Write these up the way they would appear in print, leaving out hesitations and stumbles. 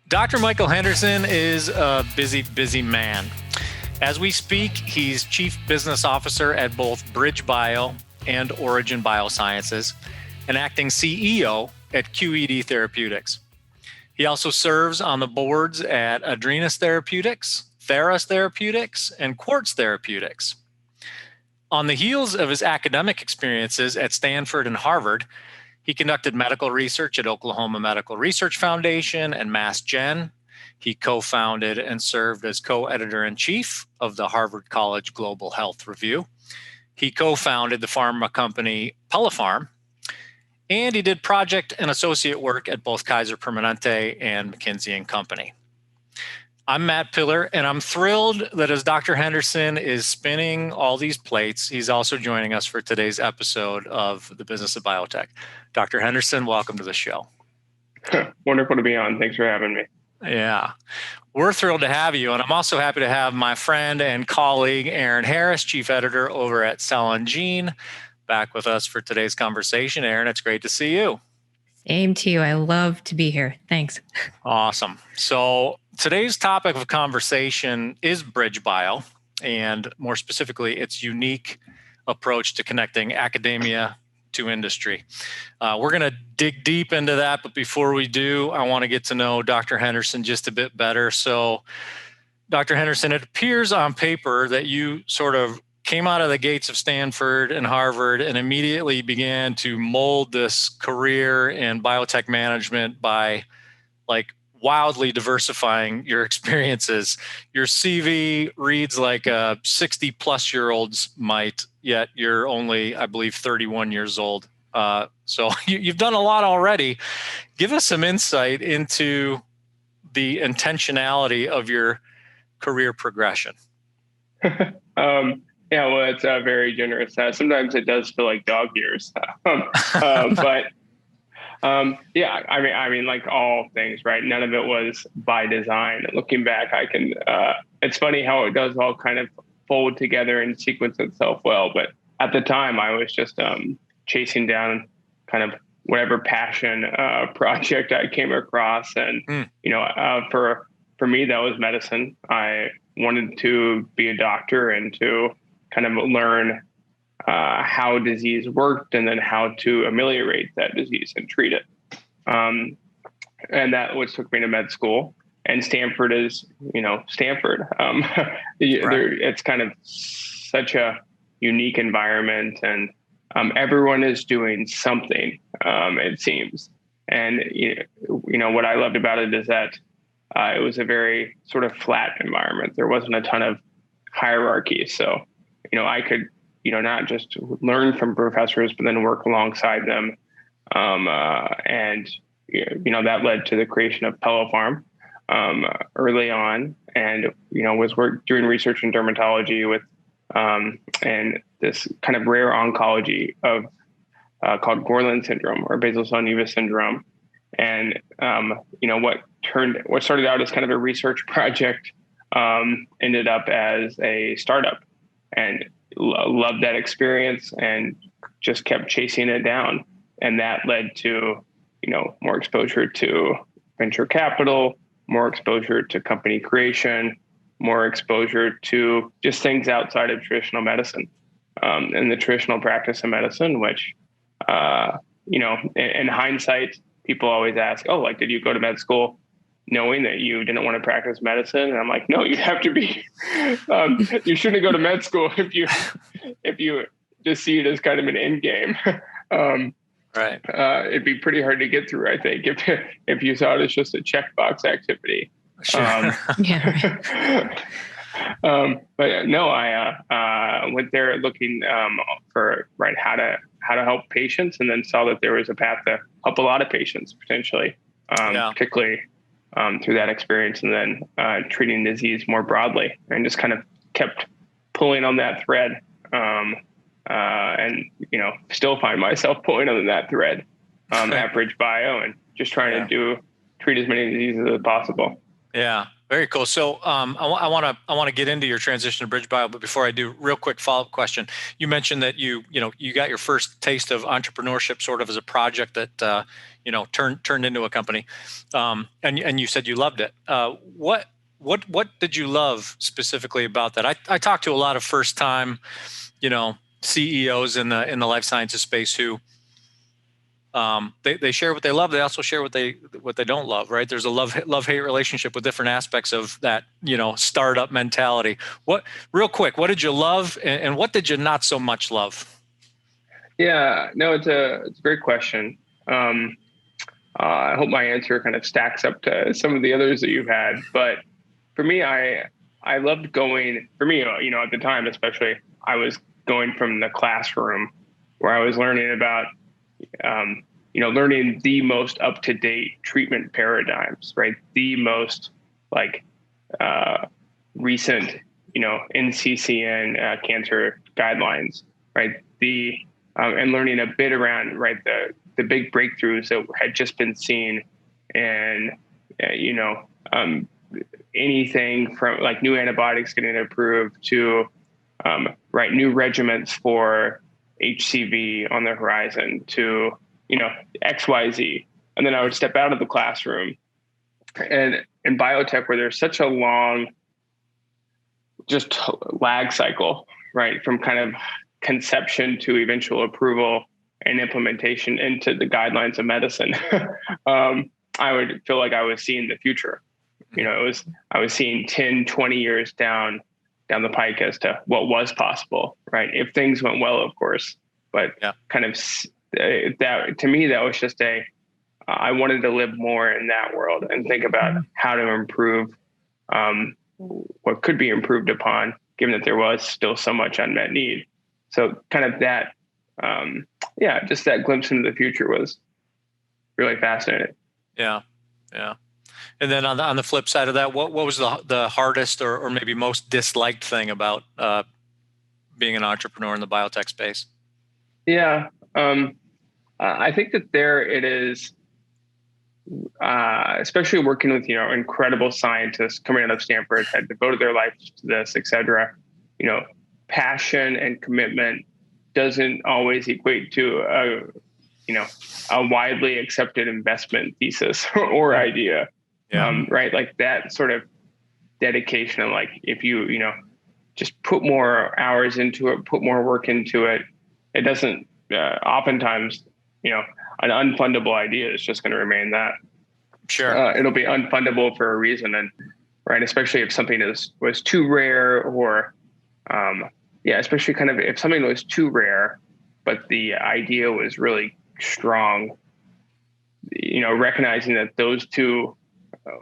Dr. Michael Henderson is a busy man. As we speak, he's Chief Business Officer at both BridgeBio and Origin Biosciences, and acting CEO at QED Therapeutics. He also serves on the boards at Adrenus Therapeutics, Theros Therapeutics, and Quartz Therapeutics. On the heels of his academic experiences at Stanford and Harvard, he conducted medical research at Oklahoma Medical Research Foundation and Mass Gen. He co-founded and served as co-editor-in-chief of the Harvard College Global Health Review. He co-founded the pharma company Pellepharm, and he did project and associate work at both Kaiser Permanente and McKinsey & Company. I'm Matt Pillar, and I'm thrilled that as Dr. Henderson is spinning all these plates, he's also joining us for today's episode of the Business of Biotech. Dr. Henderson, welcome to the show. Wonderful to be on. Thanks for having me. Yeah, we're thrilled to have you. And I'm also happy to have my friend and colleague, Aaron Harris, chief editor over at Cell and Gene, back with us for today's conversation. Aaron, it's great to see you. Same to you. I love to be here. Thanks. Awesome. So today's topic of conversation is BridgeBio, and more specifically, its unique approach to connecting academia to industry. We're going to dig deep into that, but before we do, I want to get to know Dr. Henderson just a bit better. So, Dr. Henderson, it appears on paper that you sort of came out of the gates of Stanford and Harvard and immediately began to mold this career in biotech management by wildly diversifying your experiences. Your CV reads like a 60-plus-year-old's might, yet you're only, I believe, 31 years old. So you've done a lot already. Give us some insight into the intentionality of your career progression. Yeah, well, it's very generous. Sometimes it does feel like dog years, but yeah, I mean, like all things, right? None of it was by design. Looking back, I can. It's funny how it does all kind of fold together and sequence itself well. But at the time, I was just chasing down kind of whatever passion project I came across, and for me, that was medicine. I wanted to be a doctor and to kind of learn how disease worked and then how to ameliorate that disease and treat it. And that was took me to med school. And Stanford is, Stanford. Right. It's kind of such a unique environment, and everyone is doing something, it seems. And, what I loved about it is that it was a very sort of flat environment. There wasn't a ton of hierarchy. So, I could, not just learn from professors, but then work alongside them. And that led to the creation of Pellepharm early on, and, was doing research in dermatology with, and this kind of rare oncology of called Gorlin syndrome or basal cell nevus syndrome. And, what started out as kind of a research project ended up as a startup, and loved that experience and just kept chasing it down. And that led to, more exposure to venture capital, more exposure to company creation, more exposure to just things outside of traditional medicine, and the traditional practice of medicine, which, in hindsight, people always ask, oh, did you go to med school knowing that you didn't want to practice medicine? And I'm like, no, you have to be, you shouldn't go to med school if you just see it as kind of an end game. Right. It'd be pretty hard to get through, I think, if you saw it as just a checkbox activity. Sure. Yeah. But no, I went there looking for how to help patients, and then saw that there was a path to help a lot of patients potentially, particularly through that experience, and then treating disease more broadly, and just kind of kept pulling on that thread, and still find myself pulling on that thread at BridgeBio, and just trying to treat as many diseases as possible. Yeah. Very cool. So I want to get into your transition to BridgeBio, but before I do, real quick follow-up question. You mentioned that you got your first taste of entrepreneurship sort of as a project that turned into a company, and you said you loved it. What did you love specifically about that? I talked to a lot of first-time CEOs in the life sciences space who they share what they love. They also share what they don't love, right? There's a love-hate relationship with different aspects of that, startup mentality. Real quick, what did you love and what did you not so much love? Yeah, no, it's a great question. I hope my answer kind of stacks up to some of the others that you've had. But for me, I loved going, for me, at the time, especially, I was going from the classroom where I was learning about, learning the most up-to-date treatment paradigms, right? The most recent, NCCN cancer guidelines, right? And learning a bit around, right, the big breakthroughs that had just been seen, and anything from like new antibiotics getting approved to new regimens for HCV on the horizon to XYZ. And then I would step out of the classroom, and in biotech, where there's such a long just lag cycle, right, from kind of conception to eventual approval and implementation into the guidelines of medicine, I would feel like I was seeing the future. I was seeing 10, 20 years down the pike as to what was possible, right? If things went well, of course, but kind of that, to me, that was just I wanted to live more in that world and think about how to improve what could be improved upon, given that there was still so much unmet need. So kind of that, just that glimpse into the future was really fascinating. Yeah. And then on the flip side of that, what was the hardest or maybe most disliked thing about being an entrepreneur in the biotech space? Yeah, I think that there it is, especially working with incredible scientists coming out of Stanford, had devoted their life to this, et cetera. Passion and commitment doesn't always equate to a widely accepted investment thesis or idea. Right? Like that sort of dedication, and like if you just put more hours into it, put more work into it, it doesn't oftentimes an unfundable idea is just going to remain that. Sure. It'll be unfundable for a reason, and right, especially if something was too rare, or especially kind of if something was too rare, but the idea was really strong. Recognizing that those two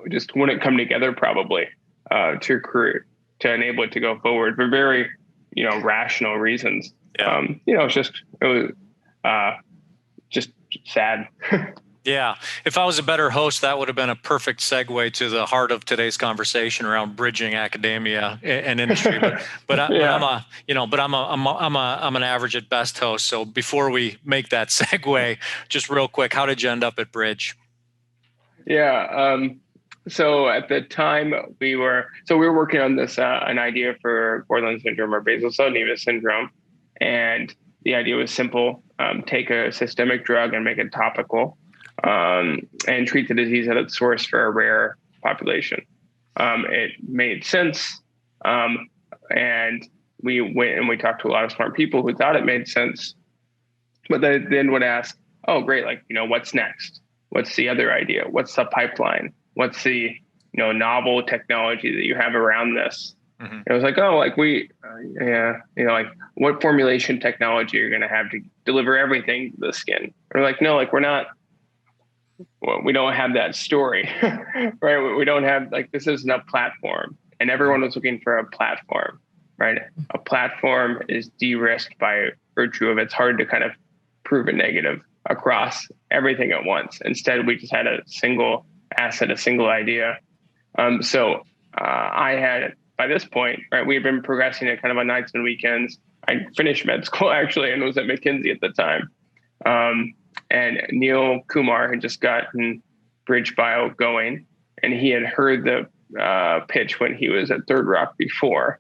just wouldn't come together probably to enable it to go forward for very rational reasons. It was just sad. Yeah. If I was a better host, that would have been a perfect segue to the heart of today's conversation around bridging academia and industry. I'm an average at best host. So before we make that segue, just real quick, how did you end up at Bridge? Yeah. So at the time we were working on this, an idea for Borderline syndrome or basal cell nevus syndrome. And the idea was simple: take a systemic drug and make it topical, and treat the disease at its source for a rare population. It made sense. And we went and we talked to a lot of smart people who thought it made sense, but they then would ask, oh, great. Like, what's next? What's the other idea? What's the pipeline? What's the, novel technology that you have around this? Mm-hmm. It was like, oh, like like what formulation technology you're going to have to deliver everything to the skin? We're like, no, like we don't have that story, right? We don't have, like, this isn't a platform, and everyone was looking for a platform, right? A platform is de-risked by virtue of it's hard to kind of prove a negative across everything at once. Instead, we just had a single asset, a single idea. So I had, by this point, right, we had been progressing at kind of on nights and weekends. I finished med school actually and was at McKinsey at the time. And Neil Kumar had just gotten BridgeBio going, and he had heard the pitch when he was at Third Rock before.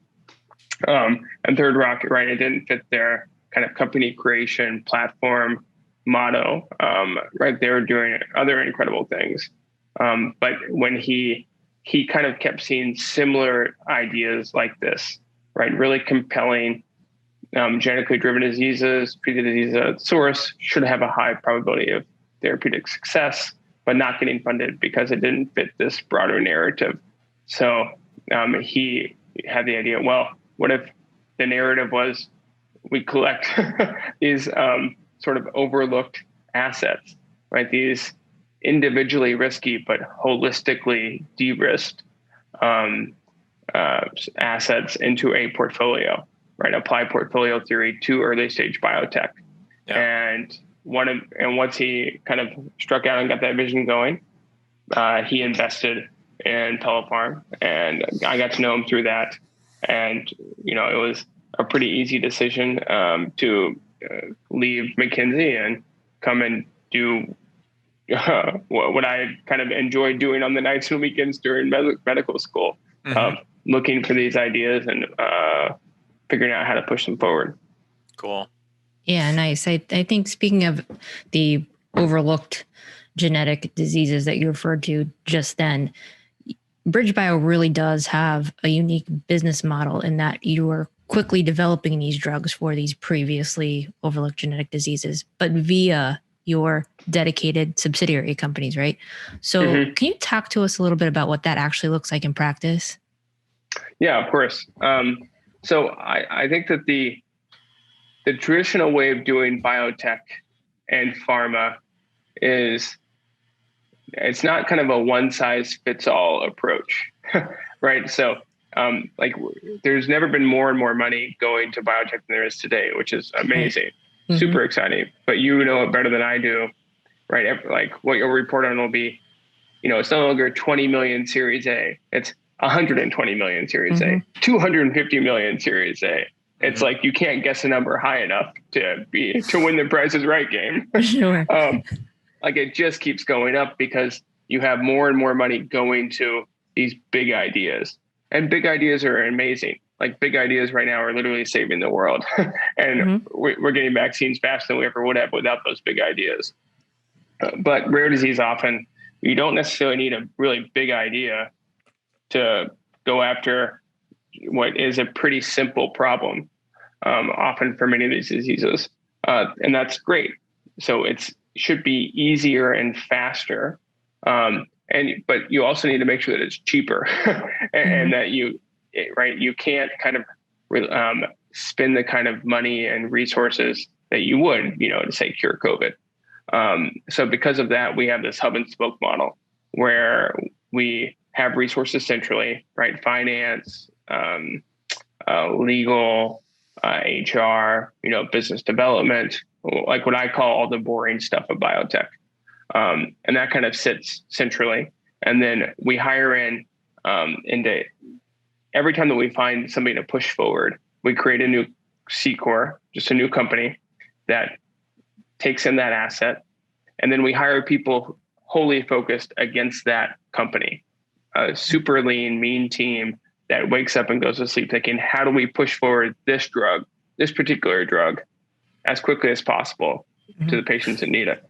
And Third Rock, right, it didn't fit their kind of company creation platform motto. Right, they were doing other incredible things. But when he kind of kept seeing similar ideas like this, right, really compelling, genetically driven diseases, treat the disease at source, should have a high probability of therapeutic success, but not getting funded because it didn't fit this broader narrative. So he had the idea, well, what if the narrative was we collect these sort of overlooked assets, right? These individually risky but holistically de-risked assets into a portfolio, right? Apply portfolio theory to early stage biotech. Yeah. And once he kind of struck out and got that vision going, he invested in Telefarm, and I got to know him through that. And it was a pretty easy decision to leave McKinsey and come and do what I kind of enjoyed doing on the nights and weekends during medical school, looking for these ideas and figuring out how to push them forward. Cool. Yeah, nice. I think speaking of the overlooked genetic diseases that you referred to just then, BridgeBio really does have a unique business model in that you are quickly developing these drugs for these previously overlooked genetic diseases, but via your dedicated subsidiary companies, right? So can you talk to us a little bit about what that actually looks like in practice? Yeah, of course. So I think that the traditional way of doing biotech and pharma is, it's not kind of a one size fits all approach, right? So there's never been more and more money going to biotech than there is today, which is amazing, super exciting. But you know it better than I do, right? Like what you'll report on will be, it's no longer 20 million Series A, it's 120 million Series A, 250 million Series A. It's like you can't guess a number high enough to win the Price is Right game. Sure. Like it just keeps going up because you have more and more money going to these big ideas, and big ideas are amazing. Like big ideas right now are literally saving the world, and we're getting vaccines faster than we ever would have without those big ideas. But rare disease, often you don't necessarily need a really big idea to go after what is a pretty simple problem, often for many of these diseases. And that's great. So it should be easier and faster. But you also need to make sure that it's cheaper and that you can't kind of spend the kind of money and resources that you would, to say cure COVID. So because of that, we have this hub and spoke model where we have resources centrally, right? Finance, legal, HR, business development, like what I call all the boring stuff of biotech. And that kind of sits centrally. And then we hire in into every time that we find somebody to push forward, we create a new C-Corp, just a new company that takes in that asset. And then we hire people wholly focused against that company. A super lean, mean team that wakes up and goes to sleep thinking, how do we push forward this drug, this particular drug, as quickly as possible to the patients that need it?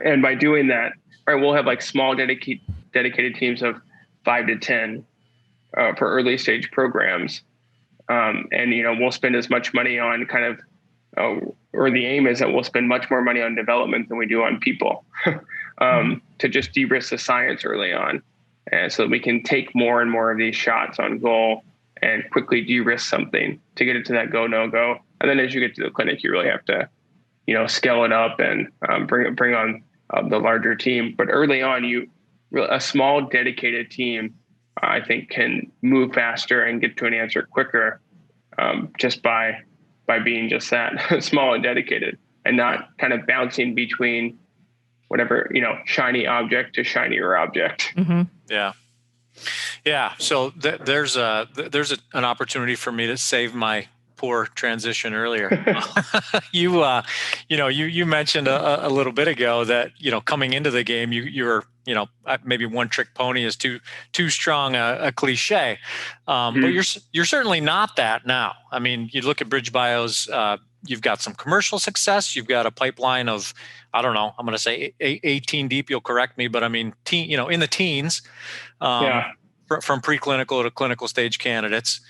And by doing that, right, we'll have like small dedicated teams of 5 to 10 for early stage programs. And, we'll spend as much money on kind of, or the aim is that we'll spend much more money on development than we do on people to just de-risk the science early on. And so that we can take more and more of these shots on goal and quickly de-risk something to get it to that go, no go. And then as you get to the clinic, you really have to, scale it up and bring on the larger team. But early on, a small dedicated team, I think, can move faster and get to an answer quicker just by being just that small and dedicated and not kind of bouncing between whatever, shiny object to shinier object. Yeah. Yeah. So there's an opportunity for me to save my poor transition earlier. You mentioned a little bit ago that, coming into the game, you were, maybe one trick pony is too strong a cliche. But you're certainly not that now. I mean, you look at BridgeBio's, you've got some commercial success. You've got a pipeline of, I don't know, I'm going to say 18 deep. You'll correct me, but I mean, in the teens, from preclinical to clinical stage candidates.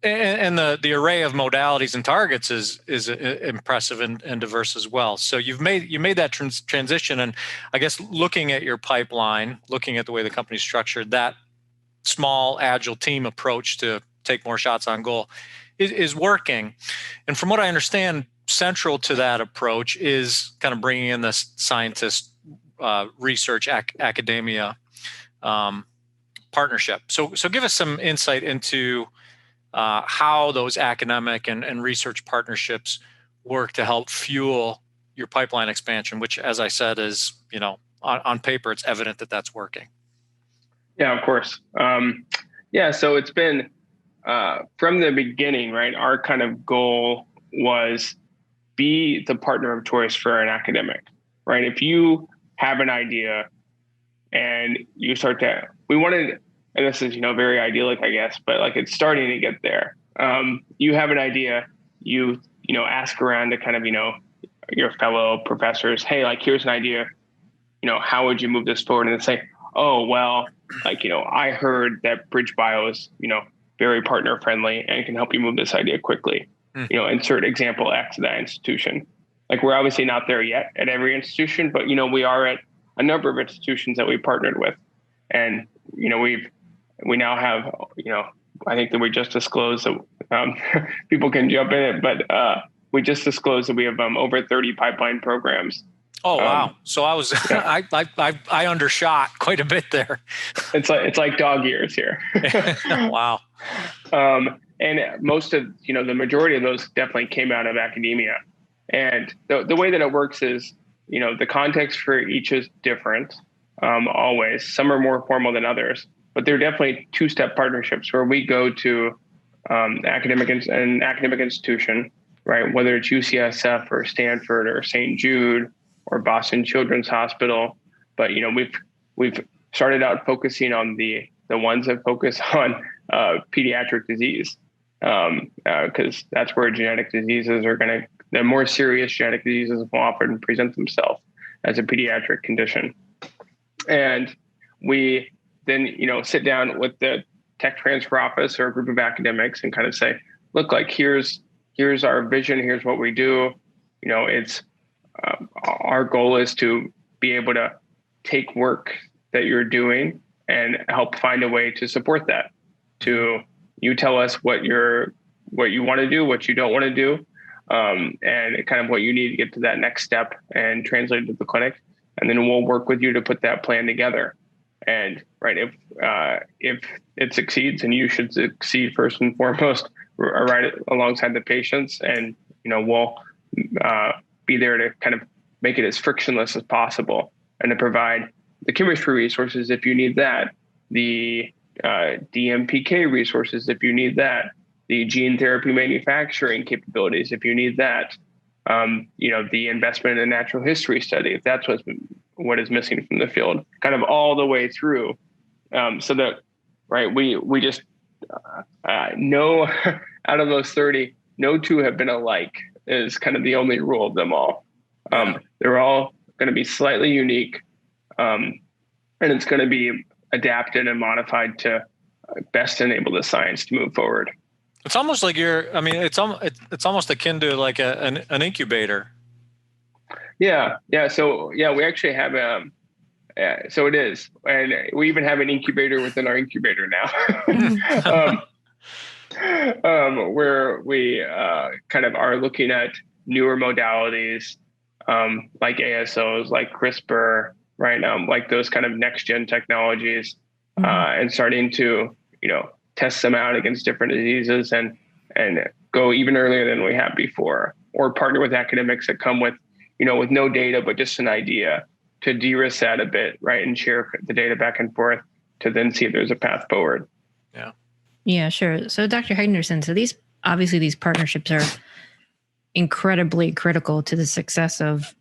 And the array of modalities and targets is impressive and diverse as well. So you made that transition, and I guess looking at your pipeline, looking at the way the company's structured, that small agile team approach to take more shots on goal is working. And from what I understand, central to that approach is kind of bringing in this scientist, research, academia partnership. So give us some insight into how those academic and research partnerships work to help fuel your pipeline expansion, which, as I said, is, on paper, it's evident that that's working. Yeah, of course. So it's been from the beginning, right? Our kind of goal was be the partner of choice for an academic, right? If you have an idea and you we wanted, and this is, very idyllic, I guess, but like it's starting to get there. You have an idea, you ask around to kind of, your fellow professors, hey, like, here's an idea, how would you move this forward? And they say, oh, well, like, I heard that BridgeBio is, very partner friendly and can help you move this idea quickly. Insert example X of that institution. Like, we're obviously not there yet at every institution, but, we are at a number of institutions that we partnered with. And, we now have, I think that we just disclosed that people can jump in it, but we just disclosed that we have over 30 pipeline programs. Oh, wow. So I was, I undershot quite a bit there. It's like dog years here. Wow. And most of, the majority of those definitely came out of academia. And the way that it works is, the context for each is different. Always. Some are more formal than others, but they're definitely two-step partnerships where we go to an academic institution, right? Whether it's UCSF or Stanford or St. Jude or Boston Children's Hospital. But, we've started out focusing on the ones that focus on pediatric disease, because that's where genetic diseases the more serious genetic diseases will often present themselves as a pediatric condition. And we then, sit down with the tech transfer office or a group of academics and kind of say, look, like, here's our vision. Here's what we do. It's our goal is to be able to take work that you're doing and help find a way to support that. You tell us what you want to do, what you don't want to do, and kind of what you need to get to that next step and translate it to the clinic. And then we'll work with you to put that plan together. And right, if it succeeds, and you should succeed first and foremost, right alongside the patients, and we'll be there to kind of make it as frictionless as possible, and to provide the chemistry resources if you need that, the DMPK resources if you need that, the gene therapy manufacturing capabilities if you need that, the investment in a natural history study if that's what is missing from the field, kind of all the way through, so that, right, we just no out of those 30, no two have been alike is kind of the only rule of them all. They're all going to be slightly unique, and it's going to be adapted and modified to best enable the science to move forward. It's almost like it's almost akin to like an incubator. Yeah. So we actually have so it is, and we even have an incubator within our incubator now, where we kind of are looking at newer modalities, like ASOs, like CRISPR, right now, like those kind of next gen technologies, and starting to test them out against different diseases and go even earlier than we have before, or partner with academics that come with no data, but just an idea to de-risk that a bit, right? And share the data back and forth to then see if there's a path forward. Yeah, sure. So Dr. Henderson, so these obviously these partnerships are incredibly critical to the success of,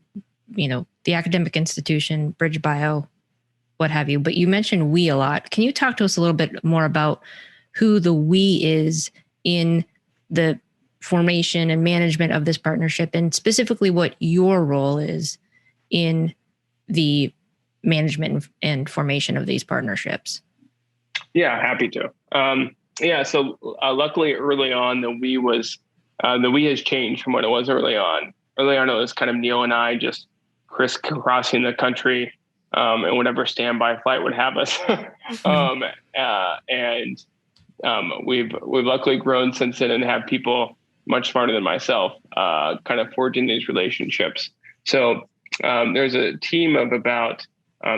the academic institution, BridgeBio, what have you. But you mentioned we a lot. Can you talk to us a little bit more about who the we is in the formation and management of this partnership, and specifically what your role is in the management and formation of these partnerships? Yeah, happy to. So luckily early on, the we has changed from what it was early on. Early on, it was kind of Neil and I just crisscrossing the country, and whatever standby flight would have us. We've luckily grown since then and have people much smarter than myself, kind of forging these relationships. So there's a team of about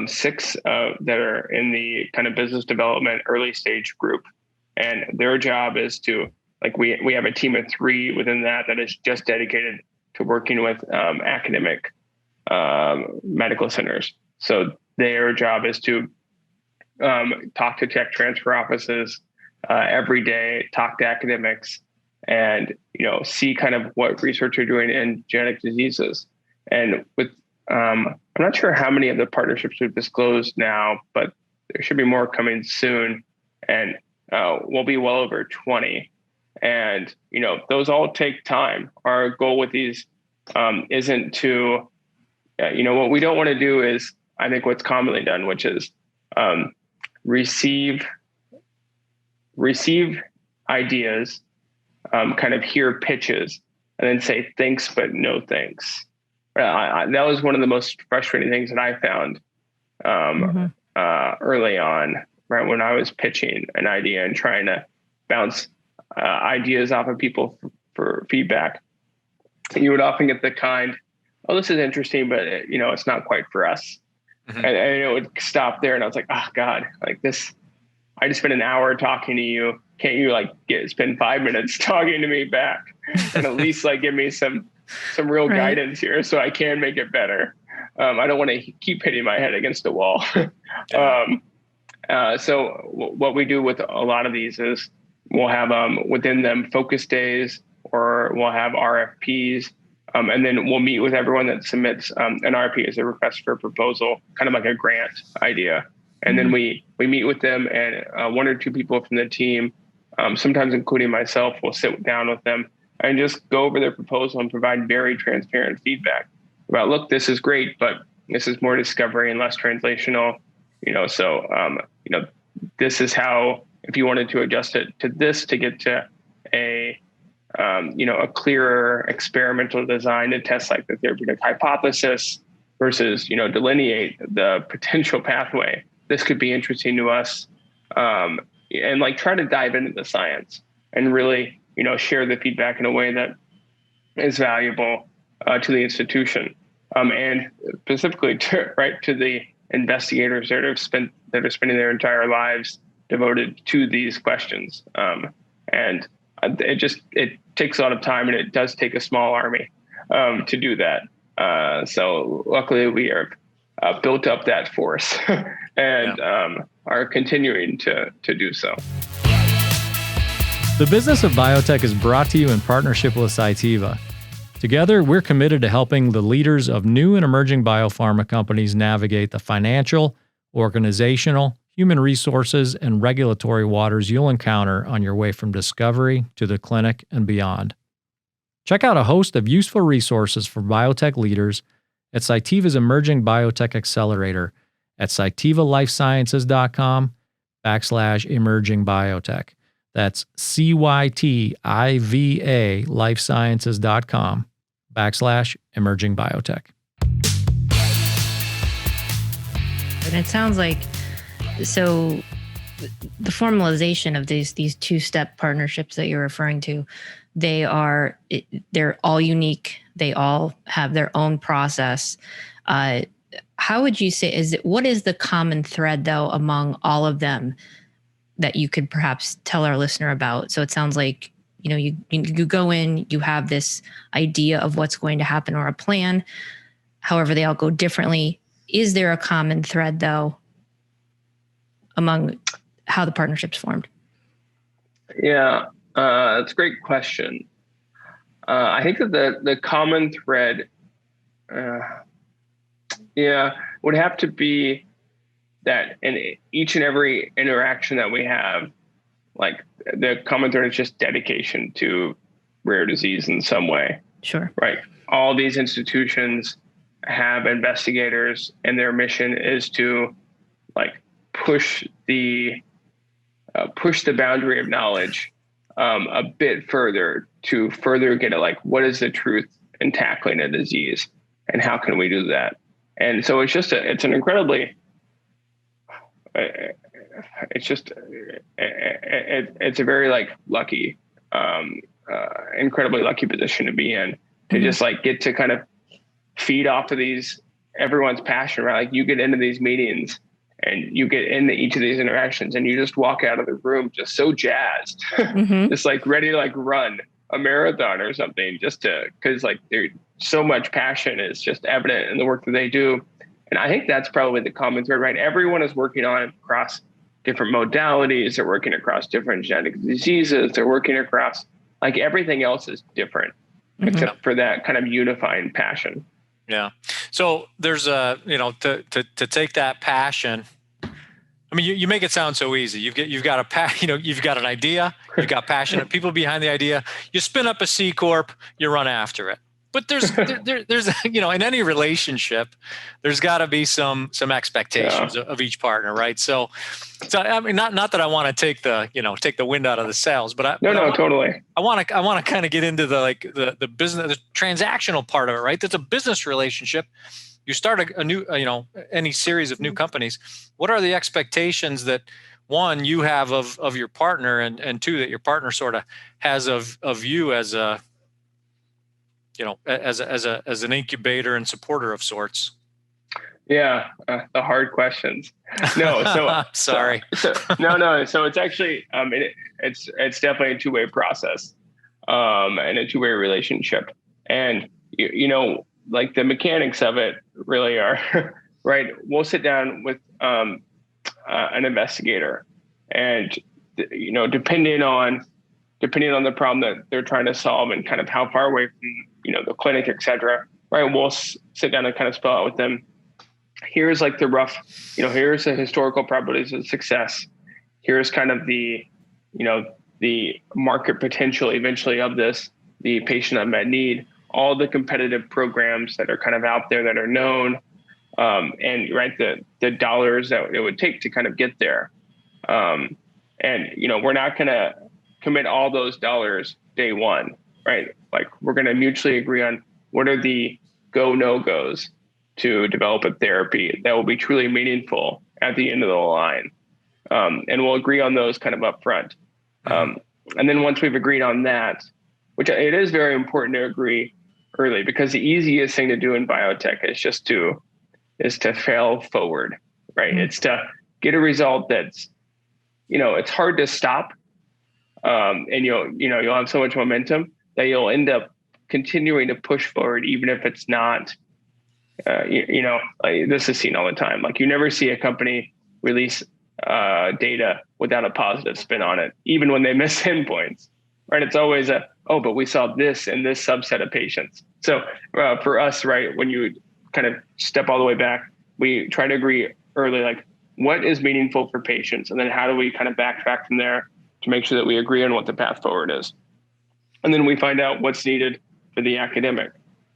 6 that are in the kind of business development early stage group, and their job is to, we have a team of 3 within that is just dedicated to working with academic medical centers. So their job is to talk to tech transfer offices every day, talk to academics, and see kind of what research are doing in genetic diseases. And with I'm not sure how many of the partnerships we've disclosed now, but there should be more coming soon, and we'll be well over 20. And those all take time. Our goal with these isn't to, what we don't want to do is, I think, what's commonly done, which is receive ideas, kind of hear pitches, and then say thanks but no thanks. That was one of the most frustrating things that I found early on, right when I was pitching an idea and trying to bounce ideas off of people for feedback. You would often get the kind, "Oh, this is interesting, but it's not quite for us." And it would stop there, and I was like, "Oh God, like this! I just spent an hour talking to you. Can't you spend 5 minutes talking to me back, and at least give me some real guidance here, so I can make it better." I don't want to keep hitting my head against a wall. So what we do with a lot of these is we'll have within them focus days, or we'll have RFPs, and then we'll meet with everyone that submits an RFP as a request for a proposal, kind of like a grant idea. And then we meet with them, and 1 or 2 people from the team, sometimes including myself, will sit down with them and just go over their proposal and provide very transparent feedback about, look, this is great, but this is more discovery and less translational. This is how, if you wanted to adjust it to this to get to a clearer experimental design to test the therapeutic hypothesis versus, delineate the potential pathway, this could be interesting to us. And try to dive into the science and really, share the feedback in a way that is valuable to the institution, and specifically to the investigators that are spending their entire lives devoted to these questions. And it takes a lot of time, and it does take a small army to do that. So luckily we are built up that force and are continuing to do so. The Business of Biotech is brought to you in partnership with Cytiva. Together, we're committed to helping the leaders of new and emerging biopharma companies navigate the financial, organizational, human resources, and regulatory waters you'll encounter on your way from discovery to the clinic and beyond. Check out a host of useful resources for biotech leaders at Cytiva's Emerging Biotech Accelerator at cytivalifesciences.com/emerging biotech. That's CYTIVA lifesciences.com/emerging biotech. And it sounds like, so the formalization of these 2-step partnerships that you're referring to, they're all unique. They all have their own process. How would you say, what is the common thread though among all of them that you could perhaps tell our listener about? So it sounds like, you go in, you have this idea of what's going to happen or a plan. However, they all go differently. Is there a common thread though among how the partnership's formed? Yeah. That's a great question. I think that the common thread, would have to be that in each and every interaction that we have, like the common thread is just dedication to rare disease in some way. Sure. Right. All these institutions have investigators, and their mission is to like push the boundary of knowledge a bit further to further get at like what is the truth in tackling a disease and how can we do that. And so it's an incredibly it's a very like lucky, incredibly lucky position to be in, to just like get to kind of feed off of everyone's passion, right? Like you get into these meetings and you get into each of these interactions and you just walk out of the room just so jazzed, just like ready to like run a marathon or something, because like there's so much passion is just evident in the work that they do. And I think that's probably the common thread, right? Everyone is working on it across different modalities. They're working across different genetic diseases. They're working across like everything else is different except for that kind of unifying passion. Yeah. So there's to take that passion. I mean, you make it sound so easy. You've got an idea, you've got passionate people behind the idea. You spin up a C Corp, you run after it. But there's in any relationship, there's got to be some expectations of each partner, right? So I mean, not that I want to take the wind out of the sails, but totally. I want to kind of get into the business, the transactional part of it, right? That's a business relationship. You start a new, any series of new companies. What are the expectations that one, you have of your partner, and two, that your partner sort of has of you as a as an incubator and supporter of sorts? Yeah, the hard questions. No, so sorry. So it's actually it's definitely a two-way process, and a two-way relationship. And like the mechanics of it really are right. We'll sit down with an investigator, and depending on the problem that they're trying to solve and kind of how far away from the clinic, et cetera, right? We'll sit down and kind of spell out with them. Here's like the rough, here's the historical probabilities of success. Here's kind of the market potential eventually of this, the patient unmet need, all the competitive programs that are kind of out there that are known, and right, the dollars that it would take to kind of get there. And we're not going to commit all those dollars day one, right? Like we're going to mutually agree on what are the no-goes to develop a therapy that will be truly meaningful at the end of the line. And we'll agree on those kind of up front. And then once we've agreed on that, which it is very important to agree early, because the easiest thing to do in biotech is to fail forward, right? It's to get a result that's, it's hard to stop. And you'll have so much momentum that you'll end up continuing to push forward, even if it's not, like this is seen all the time. Like you never see a company release data without a positive spin on it, even when they miss endpoints, right? It's always but we saw this in this subset of patients. So for us, right, when you kind of step all the way back, we try to agree early, like what is meaningful for patients, and then how do we kind of backtrack from there to make sure that we agree on what the path forward is. And then we find out what's needed for the academic,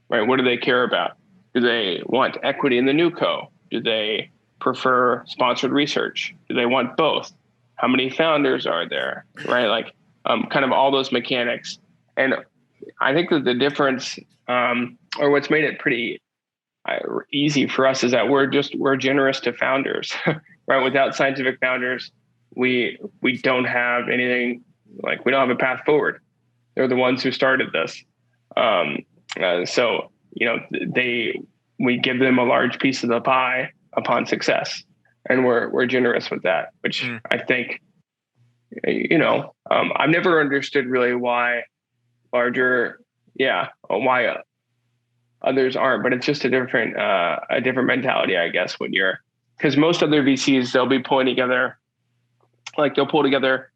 right? What do they care about? Do they want equity in the new co? Do they prefer sponsored research? Do they want both? How many founders are there, right? Like kind of all those mechanics. And I think that the difference, or what's made it pretty easy for us, is that we're generous to founders, right? Without scientific founders, we don't have anything, like we don't have a path forward. They're the ones who started this. So we give them a large piece of the pie upon success, and we're generous with that, which I think, I've never understood really why why others aren't, but it's just a different mentality, I guess, because most other VCs, they'll pull together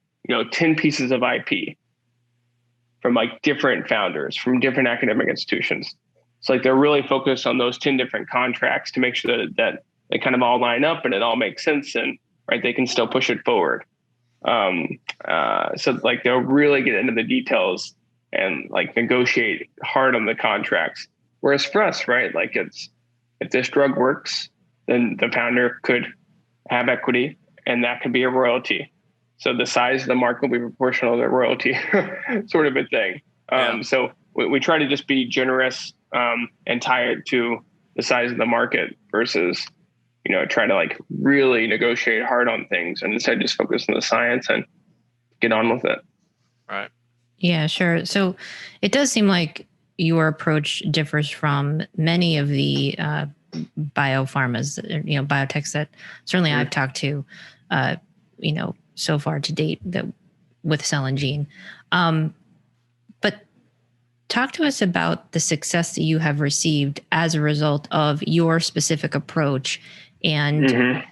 10 pieces of IP, from like different founders from different academic institutions. So like they're really focused on those 10 different contracts to make sure that they kind of all line up and it all makes sense, and right, they can still push it forward. So like they'll really get into the details and like negotiate hard on the contracts. Whereas for us, right, like if this drug works, then the founder could have equity and that could be a royalty. So the size of the market will be proportional to the royalty sort of a thing. So we try to just be generous and tie it to the size of the market versus, try to like really negotiate hard on things, and instead just focus on the science and get on with it. Right. Yeah, sure. So it does seem like your approach differs from many of the biopharmas, biotechs that certainly I've talked to, so far to date that with cell and gene. But talk to us about the success that you have received as a result of your specific approach, and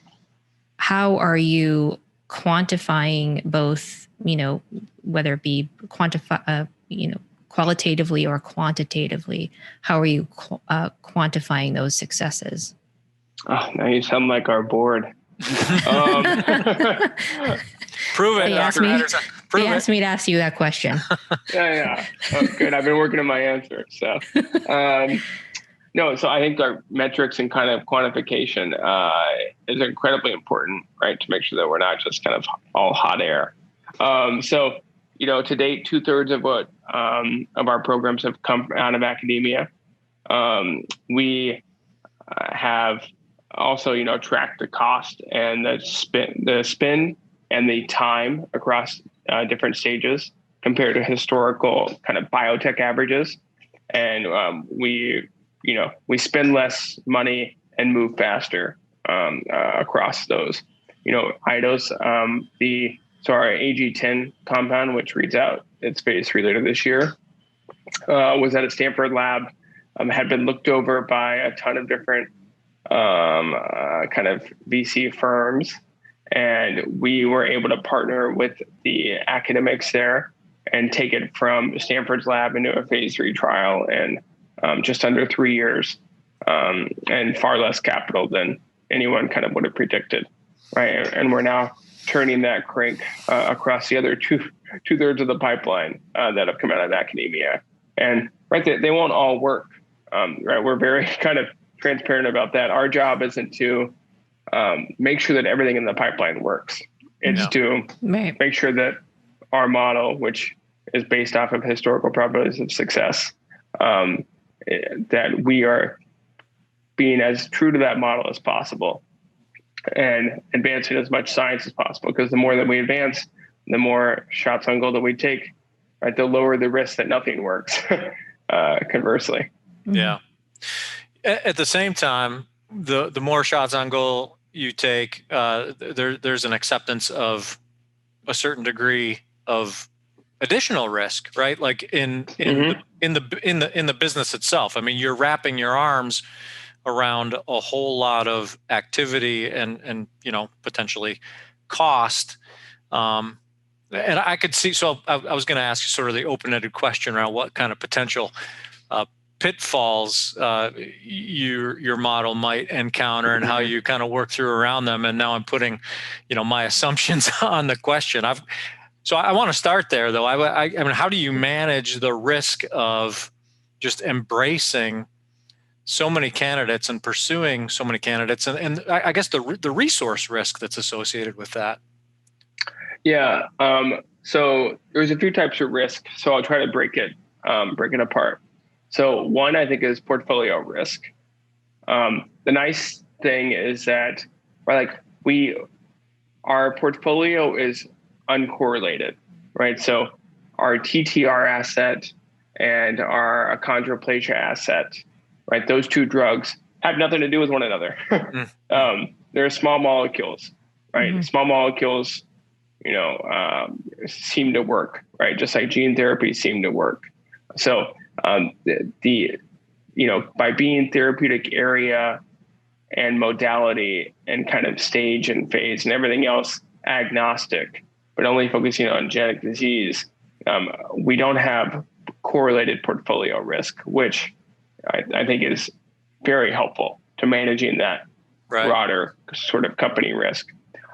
how are you quantifying both, whether it be qualitatively or quantitatively, how are you quantifying those successes? Oh, now you sound like our board. Prove it, Dr. Henderson. They asked me to ask you that question. Yeah. Oh, good. I've been working on my answer. So, no. So I think our metrics and kind of quantification is incredibly important, right? To make sure that we're not just kind of all hot air. So, to date, 2/3 of what of our programs have come out of academia. We have also, tracked the cost and the spin and the time across different stages compared to historical kind of biotech averages. And we spend less money and move faster across those, items. Our AG10 compound, which reads out its phase 3 later this year, was at a Stanford lab, had been looked over by a ton of different kind of VC firms. And we were able to partner with the academics there and take it from Stanford's lab into a phase 3 trial in just under 3 years, and far less capital than anyone kind of would have predicted, right? And we're now turning that crank across the other 2/3 of the pipeline that have come out of academia. And right, they won't all work, right? We're very kind of transparent about that. Our job isn't to make sure that everything in the pipeline works. It's to make sure that our model, which is based off of historical probabilities of success, that we are being as true to that model as possible and advancing as much science as possible. Because the more that we advance, the more shots on goal that we take, right? The lower the risk that nothing works, conversely. Yeah. At the same time, the more shots on goal you take, there's an acceptance of a certain degree of additional risk, right? Like in the business itself. I mean, you're wrapping your arms around a whole lot of activity and potentially cost. And I could see. So I was going to ask you sort of the open-ended question around what kind of potential pitfalls your model might encounter and how you kind of work through around them. And now I'm putting, my assumptions on the question. So I want to start there, though. I mean, how do you manage the risk of just embracing so many candidates and pursuing so many candidates, and I guess the resource risk that's associated with that? Yeah. So there's a few types of risk. So I'll try to break it apart. So one, I think, is portfolio risk. The nice thing is that our portfolio is uncorrelated, right? So our TTR asset and our achondroplasia asset, right? Those two drugs have nothing to do with one another. They're small molecules, right? Mm-hmm. Small molecules, seem to work, right? Just like gene therapy seem to work. So by being therapeutic area and modality and kind of stage and phase and everything else agnostic, but only focusing on genetic disease, we don't have correlated portfolio risk, which I think is very helpful to managing that broader sort of company risk.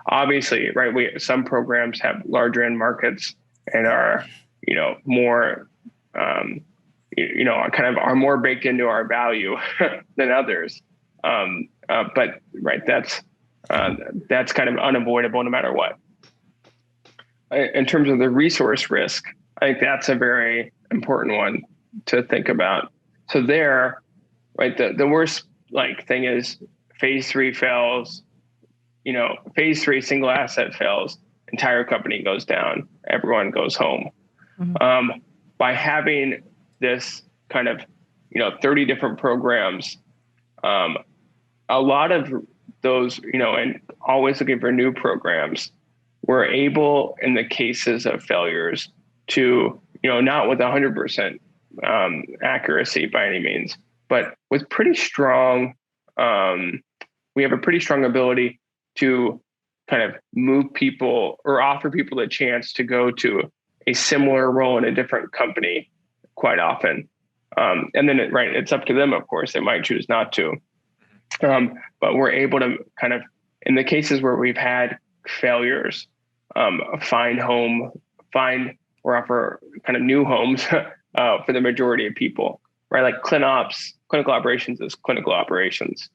Obviously, right, some programs have larger end markets and are, more, are more baked into our value than others. But right, that's kind of unavoidable no matter what. In terms of the resource risk, I think that's a very important one to think about. So there, right, the worst thing is phase 3 fails, phase 3 single asset fails, entire company goes down, everyone goes home. Mm-hmm. By having this kind of, 30 different programs, a lot of those, and always looking for new programs, we're able in the cases of failures to, not with 100% accuracy by any means, but with pretty strong, we have a pretty strong ability to kind of move people or offer people a chance to go to a similar role in a different company quite often. And then it's up to them, of course, they might choose not to. But we're able to kind of, in the cases where we've had failures, find or offer kind of new homes for the majority of people, right? Like clinical operations is clinical operations.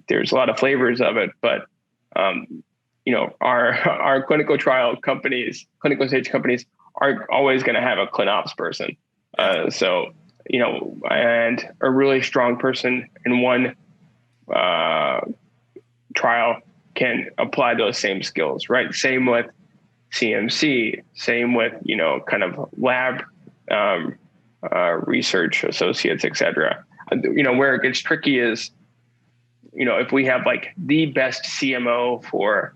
There's a lot of flavors of it, but our clinical trial companies, clinical stage companies are always going to have a ClinOps person. So, and a really strong person in one trial can apply those same skills, right? Same with CMC, same with, kind of lab research associates, et cetera. Where it gets tricky is, if we have the best CMO for,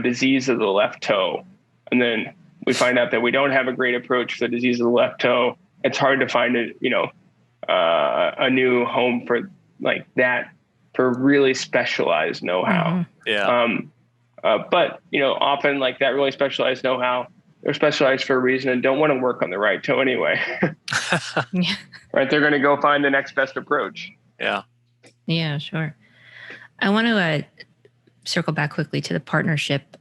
disease of the left toe, and then we find out that we don't have a great approach for the disease of the left toe, it's hard to find a new home for that for really specialized know-how. Mm-hmm. Yeah. But, often that really specialized know-how, they're specialized for a reason and don't want to work on the right toe anyway. Right. They're going to go find the next best approach. Yeah. Yeah, sure. I want to circle back quickly to the partnership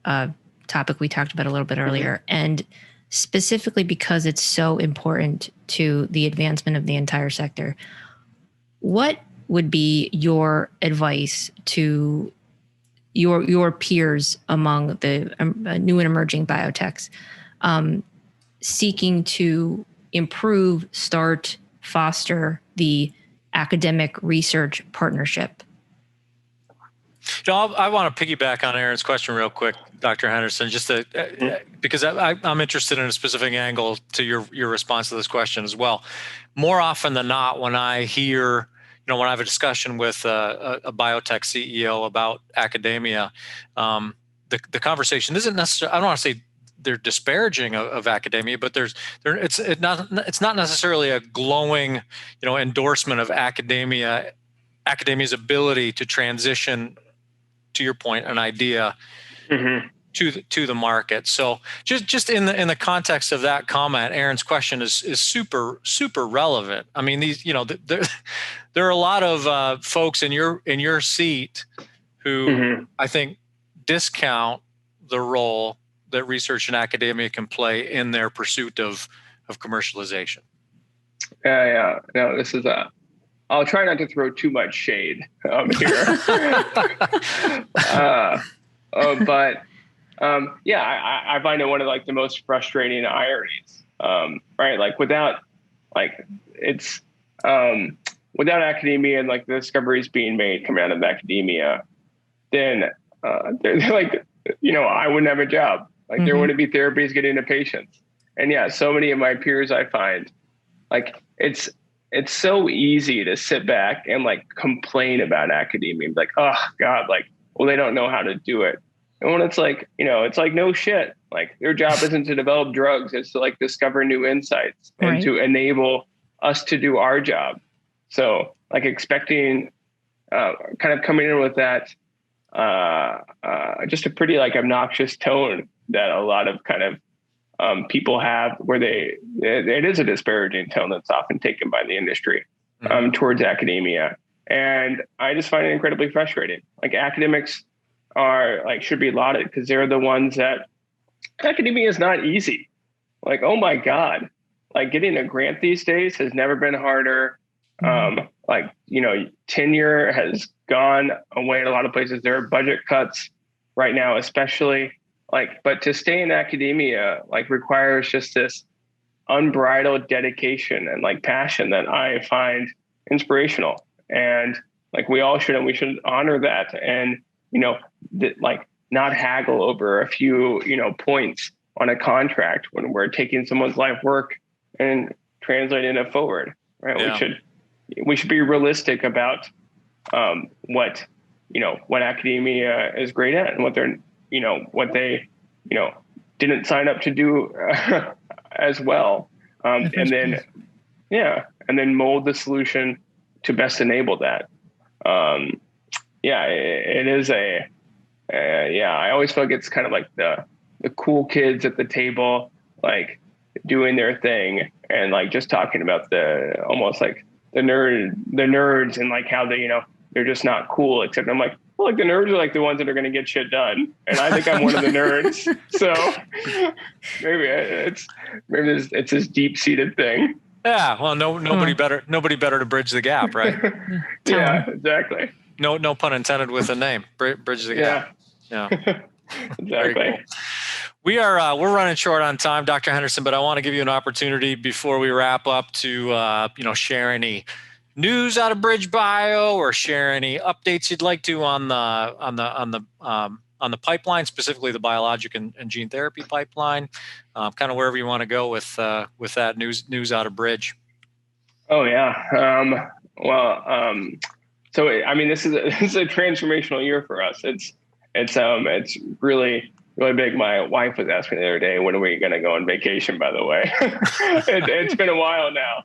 topic we talked about a little bit earlier. Mm-hmm. And specifically because it's so important to the advancement of the entire sector, what would be your advice to your peers among the new and emerging biotechs seeking to improve, start, foster the academic research partnership? I want to piggyback on Aaron's question real quick, Dr. Henderson, just because I'm interested in a specific angle to your response to this question as well. More often than not, when I hear, when I have a discussion with a biotech CEO about academia, the conversation isn't necessarily, I don't want to say they're disparaging of academia, but it's not necessarily a glowing, endorsement of academia's ability to transition, to your point, an idea to the market. So just in the context of that comment, Aaron's question is super relevant. I mean, these, there are a lot of folks in your seat who I think discount the role that research and academia can play in their pursuit of commercialization. Yeah. No, this is I'll try not to throw too much shade here. But I find it one of the most frustrating ironies, right? Without academia and the discoveries being made coming out of academia, then I wouldn't have a job. There wouldn't be therapies getting to patients. And so many of my peers I find it's so easy to sit back and complain about academia and be oh God, well, they don't know how to do it. And when it's it's no shit. Their job isn't to develop drugs, it's to discover new insights and to enable us to do our job. So expecting kind of coming in with that just a pretty obnoxious tone that a lot of kind of people have, where it is a disparaging tone that's often taken by the industry towards academia. And I just find it incredibly frustrating. Like, academics should be lauded because they're the ones that, academia is not easy. Like, oh my God, like getting a grant these days has never been harder. Tenure has gone away in a lot of places. There are budget cuts right now, especially. But to stay in academia, requires just this unbridled dedication and passion that I find inspirational. And we all should, and we should honor that. And, not haggle over a few, points on a contract when we're taking someone's life work and translating it forward, right? Yeah. We should be realistic about what academia is great at and what they didn't sign up to do as well. And then mold the solution to best enable that. It is I always feel like it's kind of like the cool kids at the table, doing their thing and just talking about the nerds and how they're just not cool, except I'm well, the nerds are the ones that are going to get shit done. And I think I'm one of the nerds. So maybe it's this deep seated thing. Yeah. Well, nobody better to bridge the gap, right? Yeah, exactly. No pun intended with the name. Bridge the gap. Yeah. Exactly. Cool. We're running short on time, Dr. Henderson, but I want to give you an opportunity before we wrap up to share any news out of BridgeBio or share any updates you'd like to on the pipeline, specifically the biologic and gene therapy pipeline, kind of wherever you want to go with that news out of Bridge. Oh yeah. So I mean, this is a transformational year for us. It's really big. My wife was asking me the other day, when are we going to go on vacation, by the way? It's been a while now.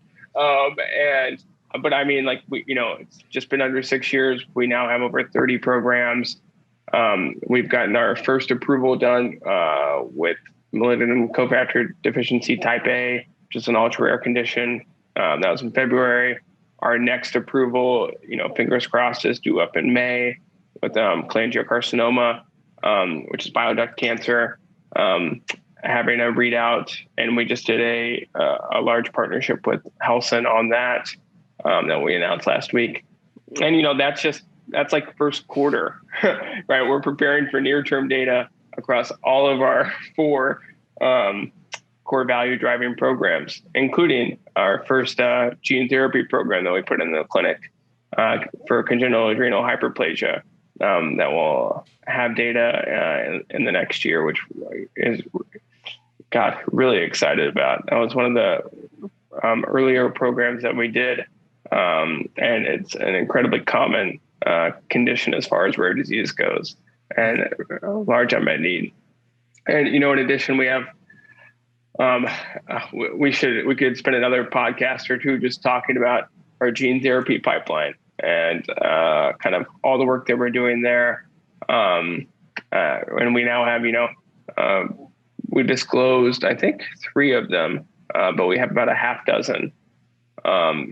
But I mean, it's just been under 6 years. We now have over 30 programs. We've gotten our first approval done with molybdenum cofactor deficiency type A, which is an ultra rare condition. That was in February. Our next approval, fingers crossed, is due up in May with cholangiocarcinoma, which is bile duct cancer, having a readout. And we just did a large partnership with Henderson on that we announced last week. And, that's first quarter, right? We're preparing for near-term data across all of our 4 core value driving programs, including our first gene therapy program that we put in the clinic for congenital adrenal hyperplasia that will have data in the next year, which is, really excited about. That was one of the earlier programs that we did. And it's an incredibly common condition as far as rare disease goes, and a large unmet need. And, in addition, we have, we could spend another podcast or two just talking about our gene therapy pipeline and kind of all the work that we're doing there. And we now have, we disclosed, I think, 3 of them, but we have about a half dozen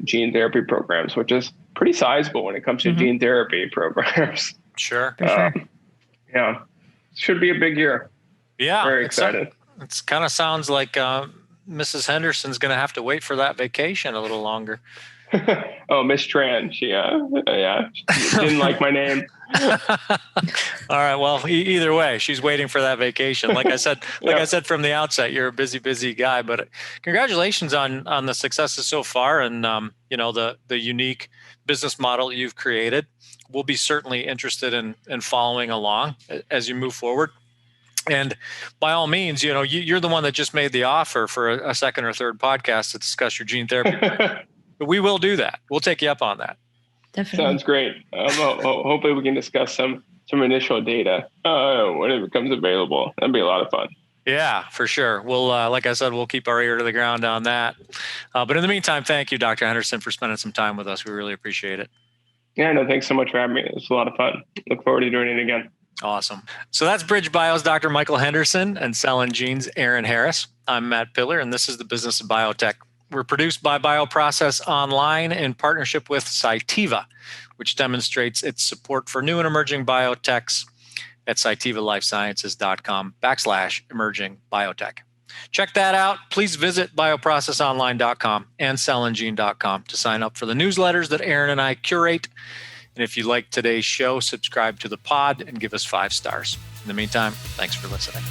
gene therapy programs, which is pretty sizable when it comes to gene therapy programs. Sure. Yeah. Should be a big year. Yeah. Very excited. It's kind of sounds like Mrs. Henderson's going to have to wait for that vacation a little longer. Oh, Miss Tran. She didn't like my name. All right. Well, either way, she's waiting for that vacation. Like I said, I said from the outset, you're a busy guy. But congratulations on the successes so far, and the unique business model you've created. We'll be certainly interested in following along as you move forward. And by all means, you're the one that just made the offer for a second or third podcast to discuss your gene therapy. But we will do that. We'll take you up on that. Definitely. Sounds great. Hopefully we can discuss some initial data when it becomes available. That'd be a lot of fun. Yeah, for sure. We'll, like I said, we'll keep our ear to the ground on that. But in the meantime, thank you, Dr. Henderson, for spending some time with us. We really appreciate it. Yeah, no, thanks so much for having me. It was a lot of fun. Look forward to doing it again. Awesome. So that's BridgeBio's Dr. Michael Henderson and Cell and Gene's Aaron Harris. I'm Matt Pillar, and this is the Business of Biotech. We're produced by Bioprocess Online in partnership with Cytiva, which demonstrates its support for new and emerging biotechs at cytivalifesciences.com/emerging biotech. Check that out. Please visit bioprocessonline.com and cellandgene.com to sign up for the newsletters that Aaron and I curate. And if you like today's show, subscribe to the pod and give us 5 stars. In the meantime, thanks for listening.